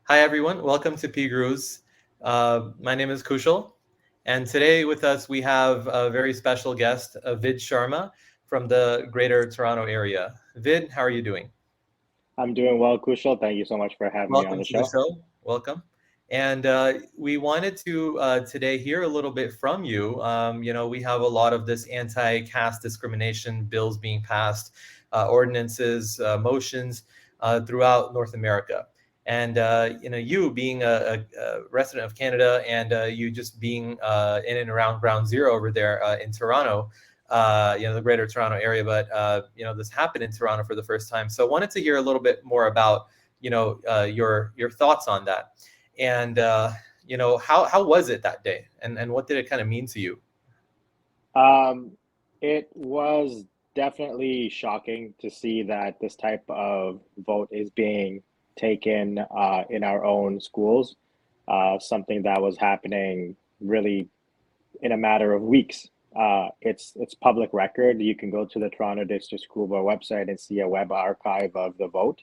Hi, everyone. Welcome to PGurus. My name is Kushal, and today with us we have a very special guest, Vid Sharma from the Greater Toronto Area. Vid, how are you doing? I'm doing well, Kushal. Thank you so much for having me on Welcome the to the show. show. Welcome. And we wanted to today hear a little bit from you. We have a lot of this anti-caste discrimination bills being passed, ordinances, motions throughout North America. And you being a resident of Canada, and you just being in and around Ground Zero over there in Toronto, the Greater Toronto Area. But this happened in Toronto for the first time. So I wanted to hear a little bit more about your thoughts on that, and how was it that day, and what did it kind of mean to you? Um, it was definitely shocking to see that this type of vote is being taken in our own schools, something that was happening really in a matter of weeks. It's public record. You can go to the Toronto District School Board website and see a web archive of the vote.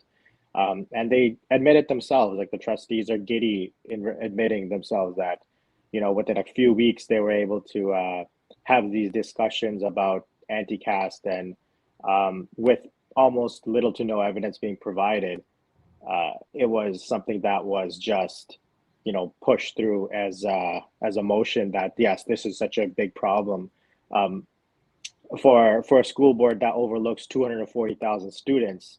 And they admit it themselves, like the trustees are giddy in admitting themselves that, within a few weeks, they were able to have these discussions about anti-caste and with almost little to no evidence being provided, it was something that was just, pushed through as a motion that, yes, this is such a big problem. Um, for a school board that overlooks 240,000 students,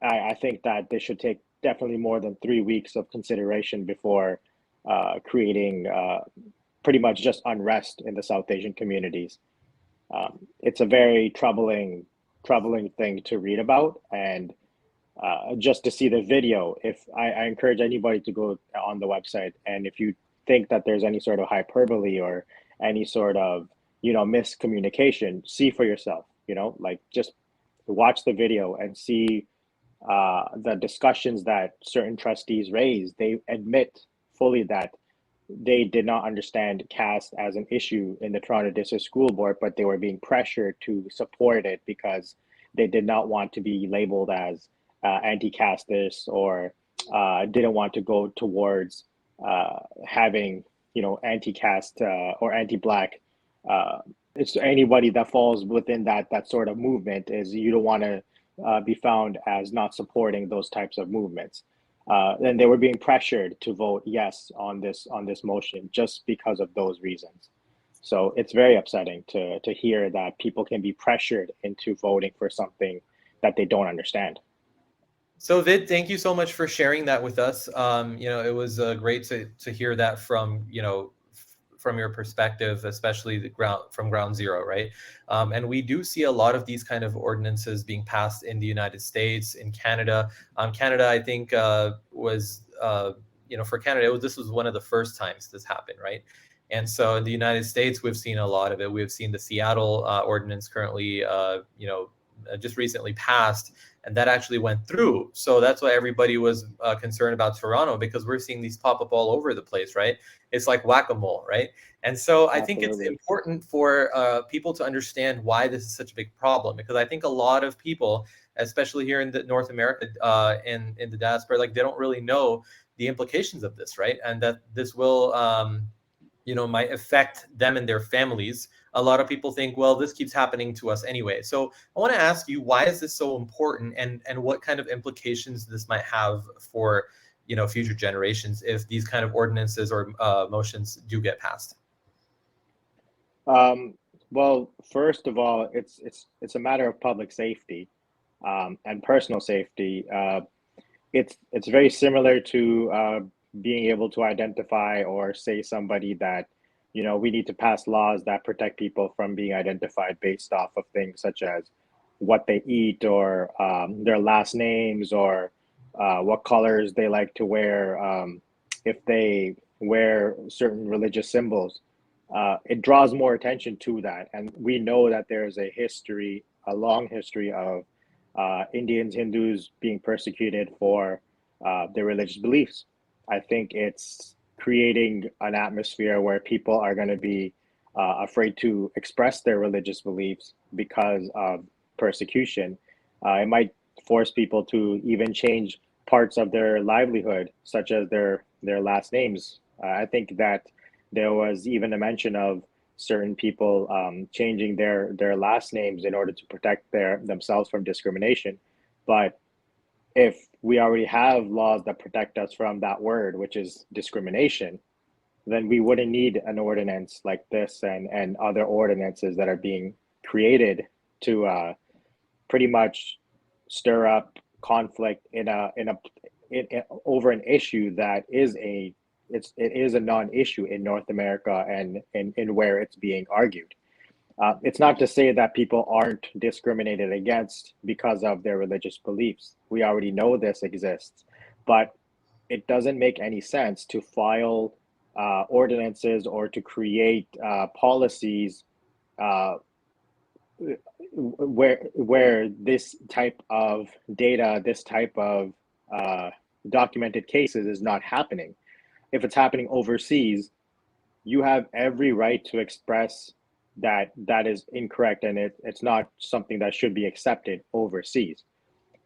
I think that they should take definitely more than 3 weeks of consideration before creating pretty much just unrest in the South Asian communities. It's a very troubling thing to read about, and just to see the video. If I encourage anybody to go on the website, and if you think that there's any sort of hyperbole or any sort of miscommunication, see for yourself. Like just watch the video and see the discussions that certain trustees raised. They admit fully that they did not understand caste as an issue in the Toronto District School Board, but they were being pressured to support it because they did not want to be labeled as anti-casteist, or didn't want to go towards having anti-caste or anti-black. It's anybody that falls within that sort of movement, is you don't want to be found as not supporting those types of movements. And they were being pressured to vote yes on this motion just because of those reasons. So it's very upsetting to hear that people can be pressured into voting for something that they don't understand. So Vid, thank you so much for sharing that with us. It was great to hear that from from your perspective, especially from ground zero, right? And we do see a lot of these kind of ordinances being passed in the United States, in Canada. Canada, I think, was for Canada, this was one of the first times this happened, right? And so in the United States, we've seen a lot of it. We've seen the Seattle ordinance currently, just recently passed, and that actually went through. So that's why everybody was concerned about Toronto, because we're seeing these pop up all over the place, right? It's like whack-a-mole, right? And so I think it's Absolutely. important for people to understand why this is such a big problem, because I think a lot of people, especially here in the North America, in the diaspora, like they don't really know the implications of this, right? And that this will might affect them and their families. A lot of people think, well, this keeps happening to us anyway. So I want to ask you, why is this so important, and what kind of implications this might have for future generations if these kind of ordinances or motions do get passed? Um, well, first of all, it's a matter of public safety and personal safety. It's very similar to being able to identify or say somebody that we need to pass laws that protect people from being identified based off of things such as what they eat, or their last names, or what colors they like to wear, if they wear certain religious symbols. It draws more attention to that, and we know that there is a long history of Indians, Hindus being persecuted for their religious beliefs. I think it's creating an atmosphere where people are going to be afraid to express their religious beliefs because of persecution. It might force people to even change parts of their livelihood, such as their last names. I think that there was even a mention of certain people changing their last names in order to protect themselves from discrimination. But if we already have laws that protect us from that word, which is discrimination, then we wouldn't need an ordinance like this and other ordinances that are being created to pretty much stir up conflict over an issue that it is a non-issue in North America and in where it's being argued. It's not to say that people aren't discriminated against because of their religious beliefs. We already know this exists, but it doesn't make any sense to file ordinances or to create policies where this type of data, this type of documented cases is not happening. If it's happening overseas, you have every right to express that is incorrect and it's not something that should be accepted overseas.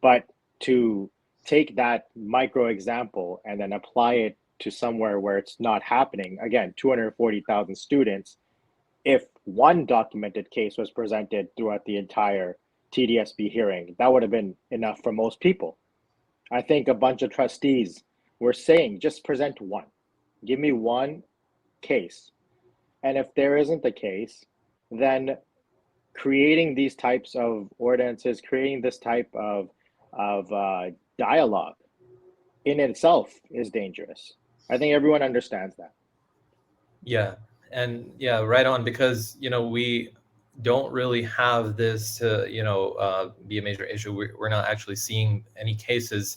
But to take that micro example and then apply it to somewhere where it's not happening, again, 240,000 students, if one documented case was presented throughout the entire TDSB hearing, that would have been enough for most people. I think a bunch of trustees were saying, just present one. Give me one case. And if there isn't the case, then creating these types of ordinances, creating this type of dialogue in itself is dangerous. I think everyone understands that. Yeah, and yeah, right on, because we don't really have this to be a major issue. We're not actually seeing any cases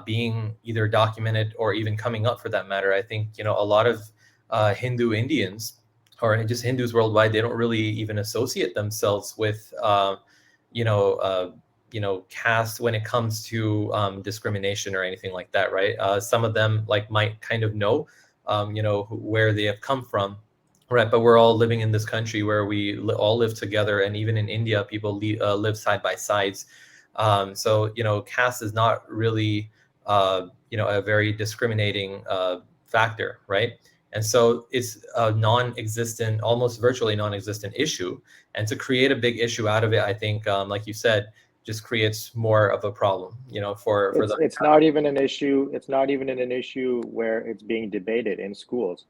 being either documented or even coming up for that matter. I think a lot of Hindu Indians or just Hindus worldwide, they don't really even associate themselves with caste when it comes to discrimination or anything like that, right? Some of them might kind of know where they have come from, right? But we're all living in this country where we all live together, and even in India, people live side by sides. So caste is not really a very discriminating factor, right? And so it's a non-existent, almost virtually non-existent issue. And to create a big issue out of it, I think, like you said, just creates more of a problem, for the. It's not even an issue. It's not even an issue where it's being debated in schools.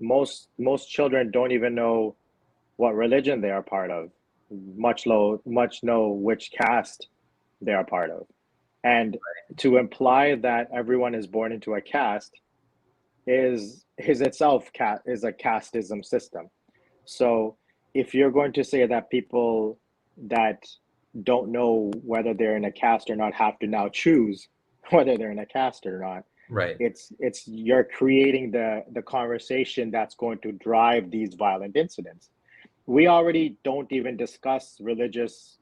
Most children don't even know what religion they are part of, much know which caste they are part of. And to imply that everyone is born into a caste is itself is a casteism system. So if you're going to say that people that don't know whether they're in a caste or not have to now choose whether they're in a caste or not, right, it's you're creating the conversation that's going to drive these violent incidents. We already don't even discuss religious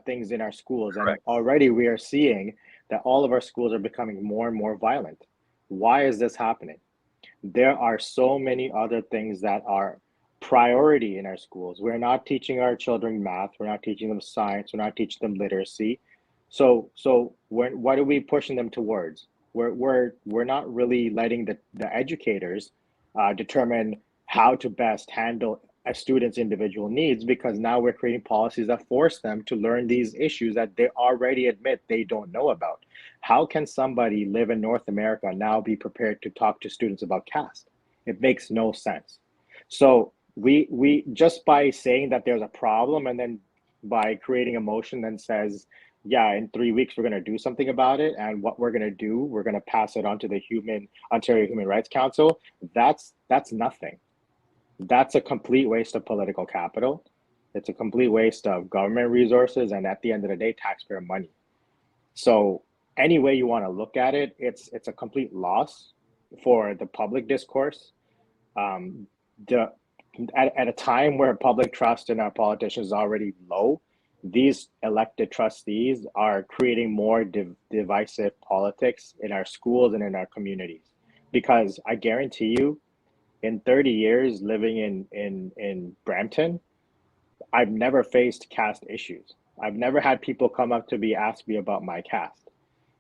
things in our schools, and already we are seeing that all of our schools are becoming more and more violent. Why is this happening? There are so many other things that are priority in our schools. We're not teaching our children math. We're not teaching them science. We're not teaching them literacy. So what are we pushing them towards? We're not really letting the educators determine how to best handle a student's individual needs, because now we're creating policies that force them to learn these issues that they already admit they don't know about. How can somebody live in North America now be prepared to talk to students about caste? It makes no sense. So we just by saying that there's a problem and then by creating a motion that says, yeah, in 3 weeks we're going to do something about it, and what we're going to do, we're going to pass it on to the Ontario Human Rights Council, that's nothing. That's a complete waste of political capital. It's a complete waste of government resources, and at the end of the day, taxpayer money. So any way you want to look at it, it's a complete loss for the public discourse. At a time where public trust in our politicians is already low, these elected trustees are creating more divisive politics in our schools and in our communities. Because I guarantee you, in 30 years living in Brampton, I've never faced caste issues. I've never had people come up to me, ask me about my caste.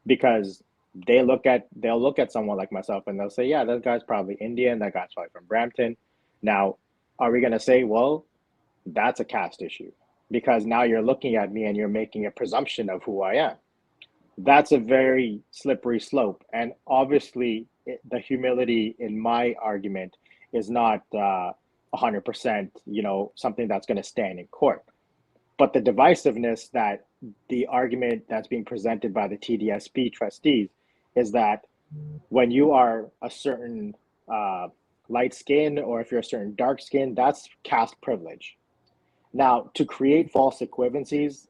because they'll look at someone like myself and they'll say, yeah, that guy's probably Indian, that guy's probably from Brampton. Now, are we going to say, well, that's a caste issue? Because now you're looking at me and you're making a presumption of who I am. That's a very slippery slope. And obviously, the humility in my argument is not 100%, something that's going to stand in court. But the divisiveness that the argument that's being presented by the TDSB trustees is that when you are a certain light skin, or if you're a certain dark skin, that's caste privilege. Now, to create false equivalencies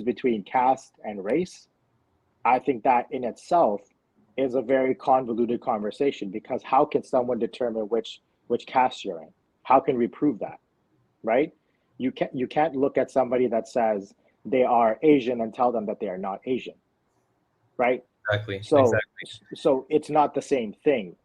between caste and race, I think that in itself is a very convoluted conversation, because how can someone determine which caste you're in? How can we prove that, right? You can't look at somebody that says they are Asian and tell them that they are not Asian, right? Exactly. So it's not the same thing.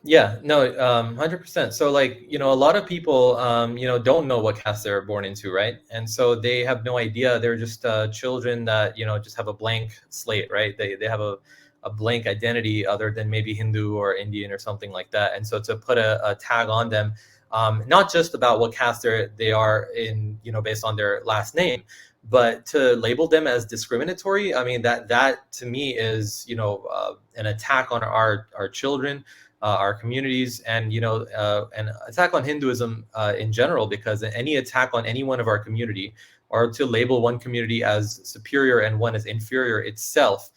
Yeah, no, 100%. So like, a lot of people, don't know what caste they're born into, right? And so they have no idea. They're just children that, just have a blank slate, right? They have a blank identity other than maybe Hindu or Indian or something like that. And so to put a tag on them, not just about what caste they are in, based on their last name, but to label them as discriminatory, I mean, that to me is, an attack on our children, our communities, and an attack on Hinduism in general, because any attack on any one of our community, or to label one community as superior and one as inferior itself,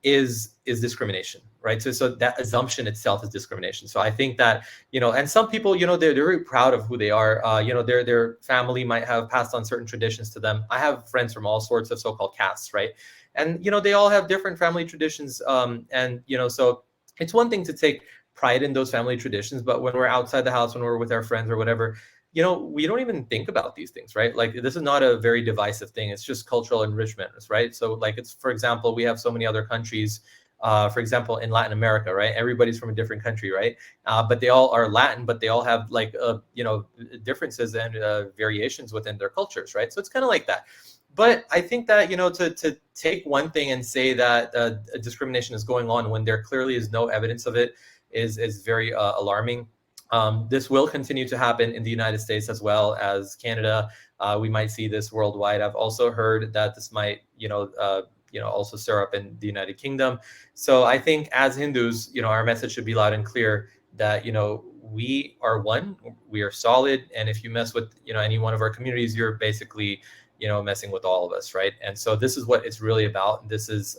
is discrimination, right? So that assumption itself is discrimination. So I think that, and some people, they're very proud of who they are. Their family might have passed on certain traditions to them. I have friends from all sorts of so-called castes, right? And they all have different family traditions. So it's one thing to take pride in those family traditions, but when we're outside the house, when we're with our friends or whatever, we don't even think about these things, right? Like, this is not a very divisive thing. It's just cultural enrichment, right? So like, it's, for example, we have so many other countries, for example, in Latin America, right? Everybody's from a different country, right? But they all are Latin, but they all have like, differences and variations within their cultures, right? So it's kind of like that. But I think that, to take one thing and say that discrimination is going on when there clearly is no evidence of it is very alarming. This will continue to happen in the United States as well as Canada. We might see this worldwide. I've also heard that this might, also stir up in the United Kingdom. So I think as Hindus, our message should be loud and clear that, we are one, we are solid. And if you mess with, any one of our communities, you're basically, messing with all of us, right? And so this is what it's really about. This is,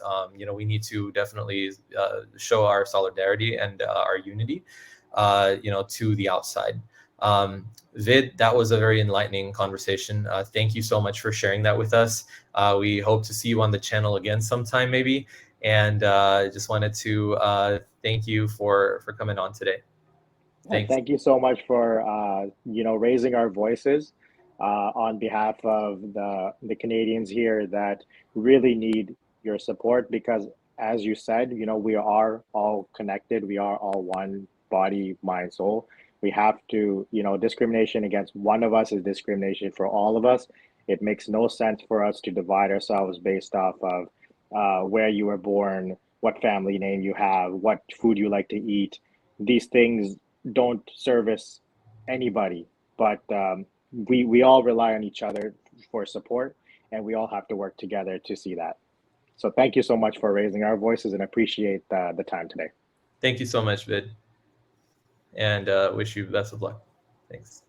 we need to definitely show our solidarity and our unity, to the outside. Vid, that was a very enlightening conversation. Thank you so much for sharing that with us. We hope to see you on the channel again sometime, maybe. And just wanted to thank you for coming on today. Thanks. Thank you so much for raising our voices on behalf of the Canadians here that really need your support, because as you said, we are all connected. We are all one body, mind, soul. We have to, discrimination against one of us is discrimination for all of us. It makes no sense for us to divide ourselves based off of where you were born, what family name you have, what food you like to eat. These things don't service anybody, but we all rely on each other for support, and we all have to work together to see that. So thank you so much for raising our voices, and appreciate the time today. Thank you so much, Vid. And wish you best of luck. Thanks.